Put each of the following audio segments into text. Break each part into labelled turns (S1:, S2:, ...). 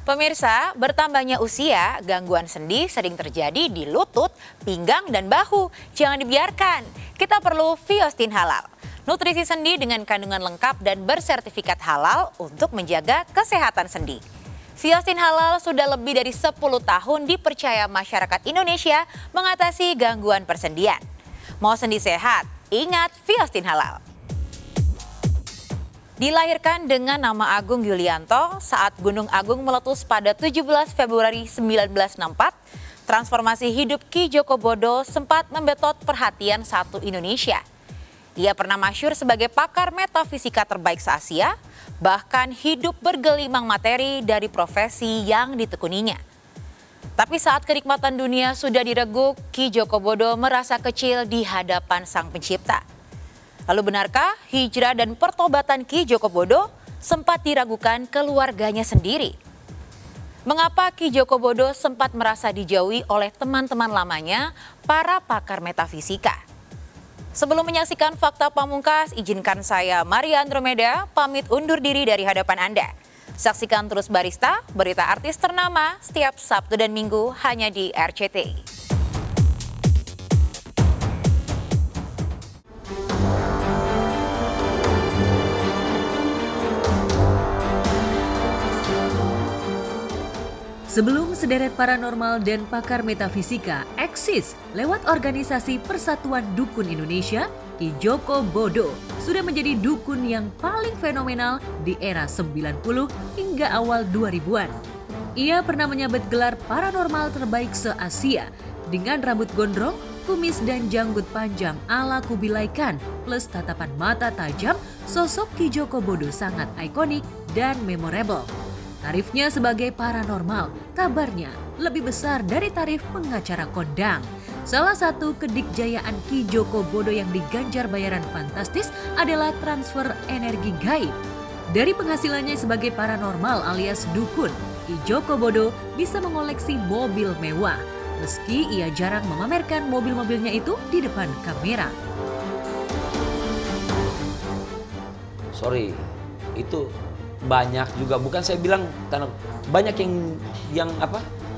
S1: Pemirsa, bertambahnya usia, gangguan sendi sering terjadi di lutut, pinggang, dan bahu. Jangan dibiarkan, kita perlu Viostin Halal. Nutrisi sendi dengan kandungan lengkap dan bersertifikat halal untuk menjaga kesehatan sendi. Viostin Halal sudah lebih dari 10 tahun dipercaya masyarakat Indonesia mengatasi gangguan persendian. Mau sendi sehat, ingat Viostin Halal. Dilahirkan dengan nama Agung Yulianto saat Gunung Agung meletus pada 17 Februari 1964, transformasi hidup Ki Joko Bodo sempat membetot perhatian satu Indonesia. Ia pernah masyhur sebagai pakar metafisika terbaik se-Asia, bahkan hidup bergelimang materi dari profesi yang ditekuninya. Tapi saat kenikmatan dunia sudah direguk, Ki Joko Bodo merasa kecil di hadapan Sang Pencipta. Lalu benarkah hijrah dan pertobatan Ki Joko Bodo sempat diragukan keluarganya sendiri? Mengapa Ki Joko Bodo sempat merasa dijauhi oleh teman-teman lamanya, para pakar metafisika? Sebelum menyaksikan Fakta Pamungkas, izinkan saya Maria Andromeda pamit undur diri dari hadapan Anda. Saksikan terus Barista, berita artis ternama setiap Sabtu dan Minggu hanya di RCTI.
S2: Sebelum sederet paranormal dan pakar metafisika eksis lewat organisasi Persatuan Dukun Indonesia, Ki Joko Bodo sudah menjadi dukun yang paling fenomenal di era 90 hingga awal 2000-an. Ia pernah menyabet gelar paranormal terbaik se-Asia dengan rambut gondrong, kumis dan janggut panjang ala Kubilai Khan plus tatapan mata tajam. Sosok Ki Joko Bodo sangat ikonik dan memorable. Tarifnya sebagai paranormal kabarnya lebih besar dari tarif pengacara kondang. Salah satu kedikjayaan Ki Joko Bodo yang diganjar bayaran fantastis adalah transfer energi gaib. Dari penghasilannya sebagai paranormal alias dukun, Ki Joko Bodo bisa mengoleksi mobil mewah. Meski ia jarang memamerkan mobil-mobilnya itu di depan kamera.
S3: Sorry, itu banyak juga, bukan saya bilang banyak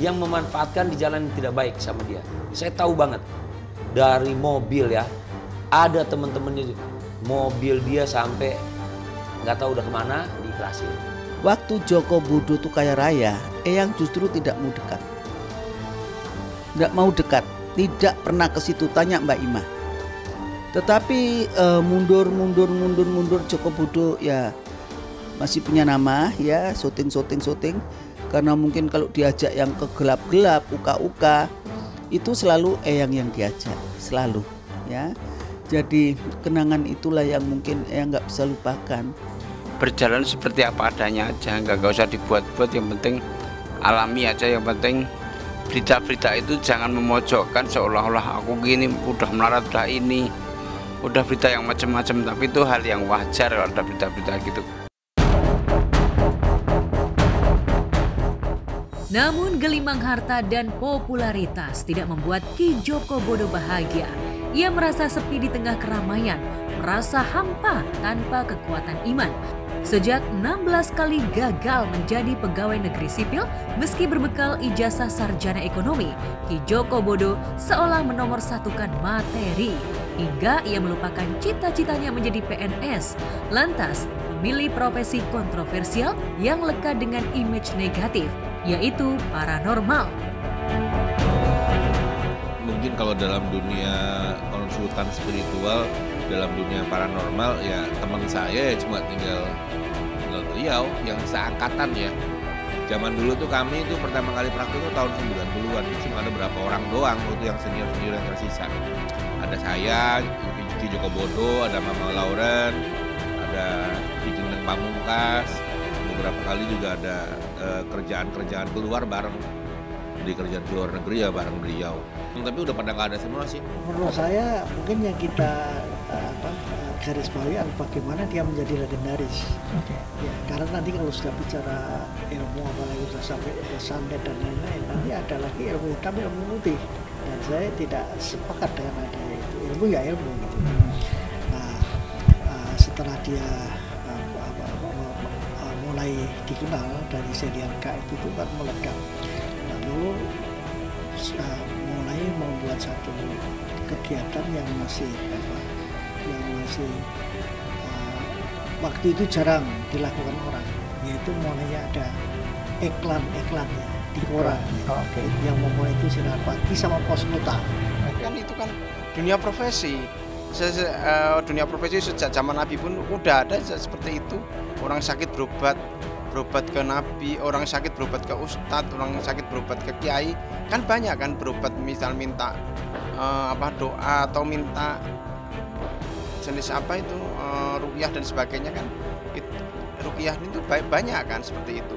S3: yang memanfaatkan di jalan yang tidak baik sama dia. Saya tahu banget dari mobil ya, ada teman-temannya mobil dia sampai nggak tahu udah kemana diikhlasin.
S4: Waktu Joko Bodo tuh kaya raya, Eyang justru tidak mau dekat. Nggak mau dekat, tidak pernah ke situ, tanya Mbak Ima. Tetapi mundur Joko Bodo ya masih punya nama ya, syuting karena mungkin kalau diajak yang ke gelap-gelap, uka-uka itu selalu Eyang yang diajak, selalu ya. Jadi kenangan itulah yang mungkin Eyang nggak bisa lupakan.
S5: Berjalan seperti apa adanya aja, nggak usah dibuat-buat, yang penting alami aja. Yang penting berita-berita itu jangan memojokkan seolah-olah aku gini, udah melarat, udah ini, udah berita yang macam-macam, tapi itu hal yang wajar kalau ada berita-berita gitu.
S2: Namun gelimang harta dan popularitas tidak membuat Ki Joko Bodo bahagia. Ia merasa sepi di tengah keramaian, merasa hampa tanpa kekuatan iman. Sejak 16 kali gagal menjadi pegawai negeri sipil meski berbekal ijazah sarjana ekonomi, Ki Joko Bodo seolah menomorsatukan materi hingga ia melupakan cita-citanya menjadi PNS. Lantas memilih profesi kontroversial yang lekat dengan image negatif, yaitu paranormal.
S6: Mungkin kalau dalam dunia konsultan spiritual, dalam dunia paranormal ya teman saya ya cuma tinggal beliau yang seangkatan ya. Zaman dulu tuh kami itu pertama kali praktik itu tahun 90-an, cuma ada berapa orang doang itu yang senior-senior yang tersisa. Ada saya, Ki Joko Bodo, ada Mama Lauren, ada Ki Gendeng Pamungkas, beberapa kali juga ada kerjaan-kerjaan keluar bareng, di kerjaan di luar negeri ya bareng beliau. Tapi udah pada nggak ada semua sih.
S7: Menurut saya mungkin yang kita garis bawahi adalah bagaimana dia menjadi legendaris. Ya, karena nanti kalau sudah bicara ilmu, apalagi sudah sampai santet dan lain-lain, nanti ada lagi ilmu hitam, ilmu putih. Dan saya tidak sepakat dengan ada itu. Ilmu ya ilmu gitu. Nah, setelah dia mulai dikenal dari serial Gaib itu kan meledak. Lalu mulai membuat satu kegiatan yang masih waktu itu jarang dilakukan orang, yaitu mulai ada iklan-iklannya di koran. Yang memulai itu Sinar Pagi sama Pos Kota.
S5: Kan itu kan dunia profesi. Dunia profesi sejak zaman Nabi pun udah ada seperti itu. Orang sakit berobat ke Nabi, orang sakit berobat ke Ustadz, orang sakit berobat ke Kiai. Kan banyak kan berobat, misal minta doa atau minta jenis apa itu ruqyah dan sebagainya kan. Ruqyah itu banyak kan seperti itu.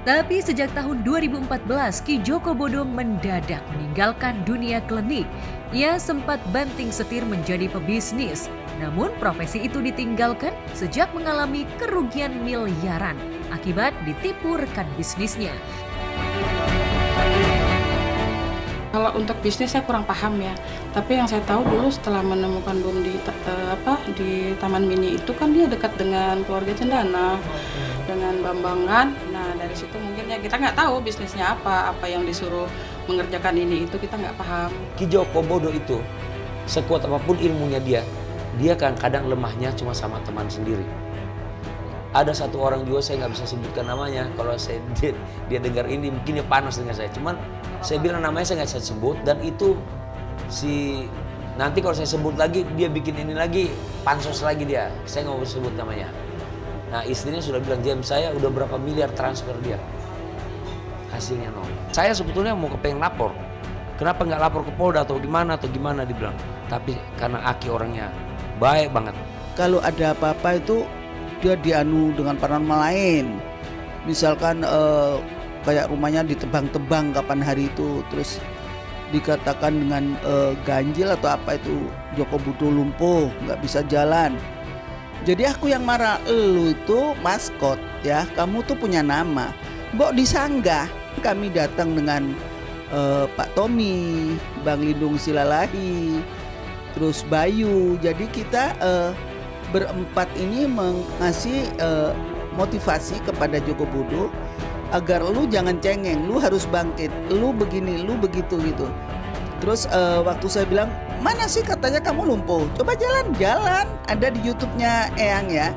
S2: Tapi sejak tahun 2014, Ki Joko Bodo mendadak meninggalkan dunia klinik. Ia sempat banting setir menjadi pebisnis. Namun profesi itu ditinggalkan sejak mengalami kerugian miliaran akibat ditipu rekan bisnisnya.
S8: Kalau untuk bisnis saya kurang paham ya. Tapi yang saya tahu dulu setelah menemukan bom di Taman Mini itu kan dia dekat dengan keluarga Cendana, dengan Bambangan. Nah dari situ mungkin ya kita nggak tahu bisnisnya apa yang disuruh mengerjakan ini itu kita nggak paham.
S3: Ki Joko Bodo itu sekuat apapun ilmunya dia kan kadang lemahnya cuma sama teman sendiri. Ada satu orang juga saya nggak bisa sebutkan namanya. Kalau dia dengar ini mungkin dia panas dengan saya. Cuman saya bilang namanya saya nggak bisa sebut, dan itu nanti kalau saya sebut lagi dia bikin ini lagi, pansos lagi dia. Saya nggak mau sebut namanya. Nah istrinya sudah bilang, James saya udah berapa miliar transfer dia. Hasilnya nol. Saya sebetulnya mau kepengen lapor. Kenapa nggak lapor ke Polda atau gimana dibilang. Tapi karena Aki orangnya baik banget.
S4: Kalau ada apa-apa itu dia dianu dengan paranormal lain. Misalkan kayak rumahnya ditebang-tebang kapan hari itu, terus dikatakan dengan ganjil atau apa itu, Joko Bodo lumpuh, nggak bisa jalan. Jadi aku yang marah, lu itu maskot ya, kamu tuh punya nama, mbok disanggah. Kami datang dengan Pak Tommy, Bang Lindung Silalahi, terus Bayu. Jadi kita berempat ini mengasih motivasi kepada Joko Bodo agar lu jangan cengeng, lu harus bangkit, lu begini, lu begitu gitu. Terus waktu saya bilang, mana sih katanya kamu lumpuh, coba jalan-jalan, ada di YouTube-nya Eyang ya.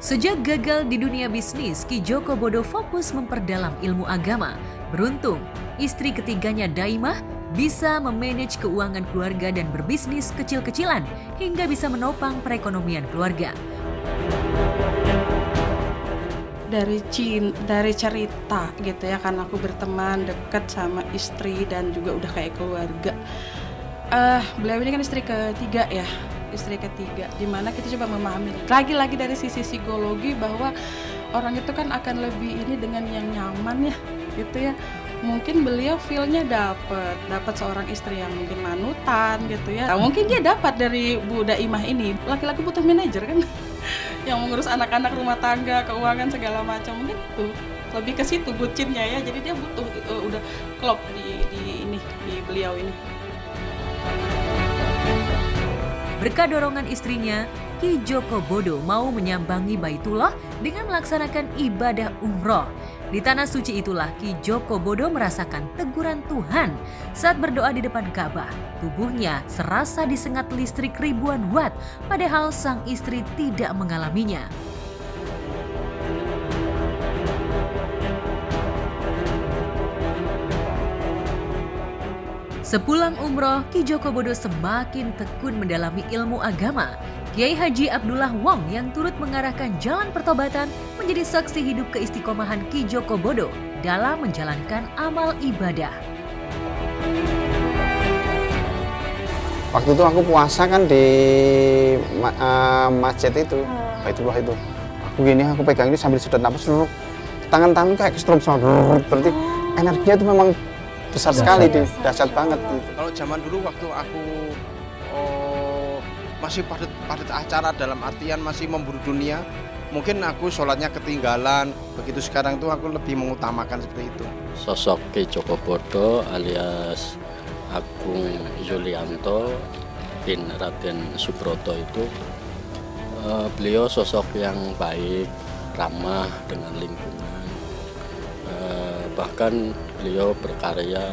S2: Sejak gagal di dunia bisnis, Ki Joko Bodo fokus memperdalam ilmu agama. Beruntung, istri ketiganya Daimah bisa memanage keuangan keluarga dan berbisnis kecil-kecilan hingga bisa menopang perekonomian keluarga.
S8: Dari cerita gitu ya, karena aku berteman dekat sama istri dan juga udah kayak keluarga. Beliau ini kan istri ketiga ya, dimana kita coba memahami lagi-lagi dari sisi psikologi bahwa orang itu kan akan lebih ini dengan yang nyaman ya gitu ya. Mungkin beliau feel-nya dapat seorang istri yang mungkin manutan gitu ya. Nah, mungkin dia dapat dari Bu Daimah ini. Laki-laki butuh manajer kan yang mengurus anak-anak, rumah tangga, keuangan segala macam. Mungkin itu lebih ke situ bucinnya ya. Jadi dia butuh udah klop di beliau ini.
S2: Berkat dorongan istrinya, Ki Joko Bodo mau menyambangi Baitullah dengan melaksanakan ibadah umroh. Di tanah suci itulah Ki Joko Bodo merasakan teguran Tuhan saat berdoa di depan Ka'bah. Tubuhnya serasa disengat listrik ribuan watt, padahal sang istri tidak mengalaminya. Sepulang umroh, Ki Joko Bodo semakin tekun mendalami ilmu agama. Kiai Haji Abdullah Wong yang turut mengarahkan jalan pertobatan menjadi saksi hidup keistiqomahan Ki Joko Bodo dalam menjalankan amal ibadah.
S5: Waktu itu aku puasa kan di masjid itu, Baitullah itu. Aku pegang ini sambil sedot napas, tangan-tangan kayak kesetrum semua. Berarti energinya itu memang besar sekali, dahsyat banget. Kalau zaman dulu waktu aku masih padat acara, dalam artian masih memburu dunia, mungkin aku sholatnya ketinggalan. Begitu sekarang tuh aku lebih mengutamakan seperti itu.
S9: Sosok Ki Joko Bodo alias Agung Yulianto bin Raden Subroto itu beliau sosok yang baik, ramah dengan lingkungan, bahkan beliau berkarya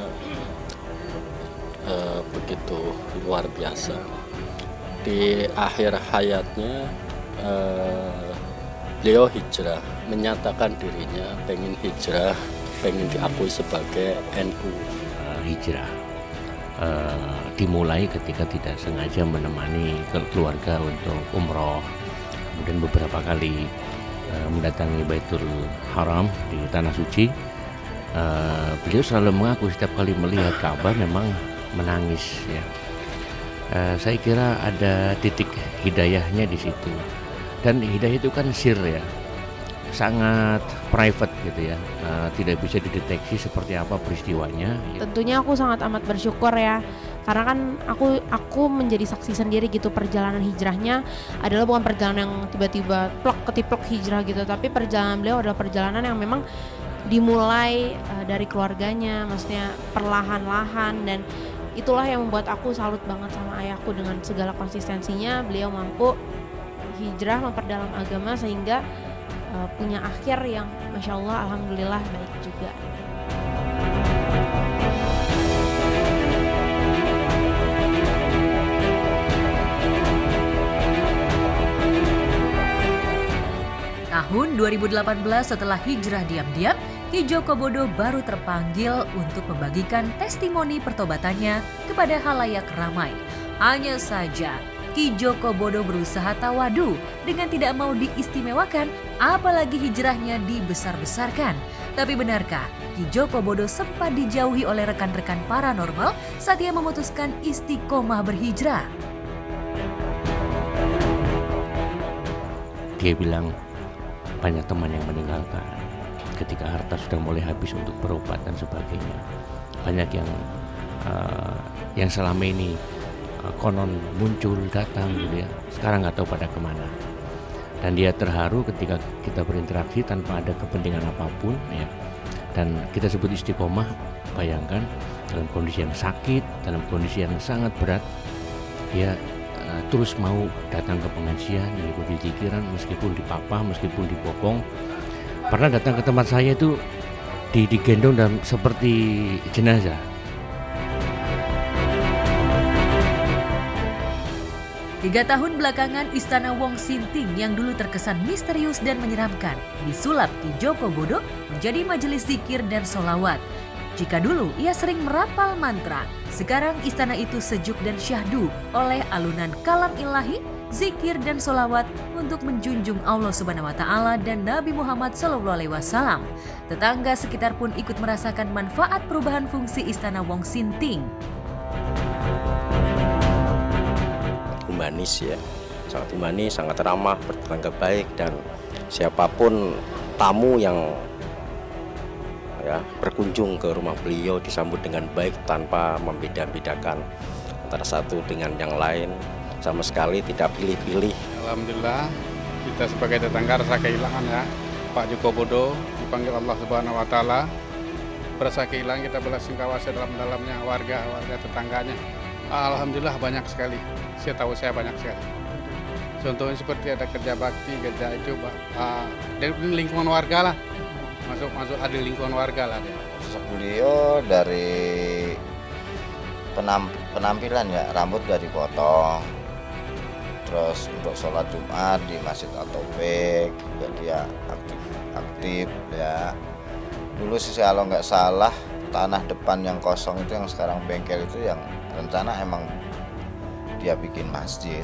S9: begitu luar biasa. Di akhir hayatnya beliau hijrah, menyatakan dirinya pengen hijrah, pengen diakui sebagai NU.
S10: Hijrah dimulai ketika tidak sengaja menemani keluarga untuk umroh, kemudian beberapa kali mendatangi Baitul Haram di Tanah Suci. Beliau selalu mengaku setiap kali melihat Ka'bah memang menangis ya. Saya kira ada titik hidayahnya di situ, dan hidayah itu kan sir ya, sangat private gitu ya, tidak bisa dideteksi seperti apa peristiwanya.
S11: Tentunya aku sangat amat bersyukur ya, karena kan aku menjadi saksi sendiri gitu. Perjalanan hijrahnya adalah bukan perjalanan yang tiba-tiba plok ketiplok hijrah gitu, tapi perjalanan beliau adalah perjalanan yang memang dimulai dari keluarganya, maksudnya perlahan-lahan, dan itulah yang membuat aku salut banget sama ayahku dengan segala konsistensinya. Beliau mampu hijrah, memperdalam agama sehingga punya akhir yang Masya Allah, Alhamdulillah baik juga.
S2: Tahun 2018 setelah hijrah diam-diam, Ki Joko Bodo baru terpanggil untuk membagikan testimoni pertobatannya kepada halayak ramai. Hanya saja, Ki Joko Bodo berusaha tawadu dengan tidak mau diistimewakan, apalagi hijrahnya dibesar-besarkan. Tapi benarkah Ki Joko Bodo sempat dijauhi oleh rekan-rekan paranormal saat ia memutuskan istiqomah berhijrah?
S10: Dia bilang banyak teman yang meninggalkan ketika harta sudah mulai habis untuk berobat dan sebagainya. Banyak yang selama ini konon muncul datang gitu ya, sekarang nggak tahu pada kemana. Dan dia terharu ketika kita berinteraksi tanpa ada kepentingan apapun ya. Dan kita sebut istiqomah, bayangkan dalam kondisi yang sakit, dalam kondisi yang sangat berat, dia terus mau datang ke pengajian, mengikuti zikiran meskipun dipapah, meskipun dibopong. Pernah datang ke tempat saya itu digendong dan seperti jenazah.
S2: Tiga tahun belakangan Istana Wong Sinting yang dulu terkesan misterius dan menyeramkan disulap Ki Joko Bodo menjadi majelis zikir dan sholawat. Jika dulu ia sering merapal mantra, sekarang istana itu sejuk dan syahdu oleh alunan kalam ilahi, zikir dan sholawat untuk menjunjung Allah Subhanahu wa Ta'ala dan Nabi Muhammad SAW. Tetangga sekitar pun ikut merasakan manfaat perubahan fungsi Istana Wong Sinting.
S9: Humanis ya, sangat humanis, sangat ramah, bertetangga baik, dan siapapun tamu yang berkunjung ke rumah beliau disambut dengan baik tanpa membeda-bedakan antara satu dengan yang lain, sama sekali tidak pilih-pilih.
S12: Alhamdulillah kita sebagai tetangga rasa kehilangan ya. Pak Joko Bodo dipanggil Allah Subhanahu wa Ta'ala, berasa kehilangan, kita belasungkawa sedalam-dalamnya warga tetangganya. Alhamdulillah banyak sekali, saya tahu saya banyak sekali. Contohnya seperti ada kerja bakti, kerja itu dari lingkungan warga lah, masuk ada lingkungan warga lah.
S13: Beliau dari penampilan ya, rambut dari potong, terus untuk sholat Jumat di Masjid At-Taufik juga dia aktif ya. Dulu sih kalau nggak salah tanah depan yang kosong itu, yang sekarang bengkel itu, yang rencana emang dia bikin masjid.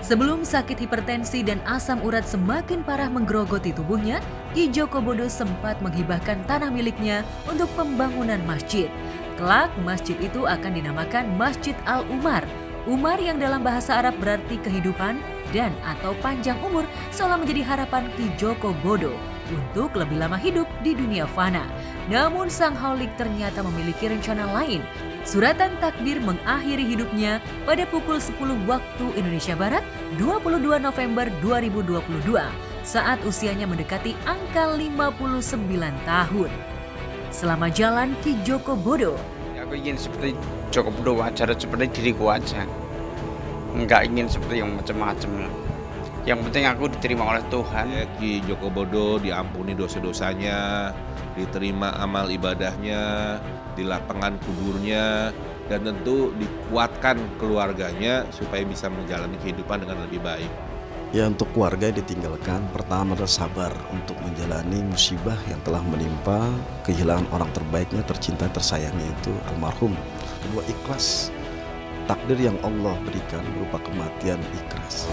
S2: Sebelum sakit hipertensi dan asam urat semakin parah menggerogoti tubuhnya, Ki Joko Bodo sempat menghibahkan tanah miliknya untuk pembangunan masjid. Kelak, masjid itu akan dinamakan Masjid Al-Umar. Umar yang dalam bahasa Arab berarti kehidupan dan atau panjang umur, seolah menjadi harapan Ki Joko Bodo untuk lebih lama hidup di dunia fana. Namun sang haulik ternyata memiliki rencana lain. Suratan takdir mengakhiri hidupnya pada pukul 10 waktu Indonesia Barat 22 November 2022 saat usianya mendekati angka 59 tahun. Selama jalan Ki Joko Bodo,
S5: aku ingin seperti Joko Bodo, wajar seperti diriku aja. Enggak ingin seperti yang macam-macam. Yang penting aku diterima oleh Tuhan.
S6: Ya, Ki Joko Bodo diampuni dosa-dosanya, diterima amal ibadahnya, dilapangkan kuburnya, dan tentu dikuatkan keluarganya supaya bisa menjalani kehidupan dengan lebih baik.
S14: Ya, untuk keluarga ditinggalkan, pertama adalah sabar untuk menjalani musibah yang telah menimpa, kehilangan orang terbaiknya, tercinta, tersayangnya itu almarhum. Kedua, ikhlas takdir yang Allah berikan berupa kematian ikhlas.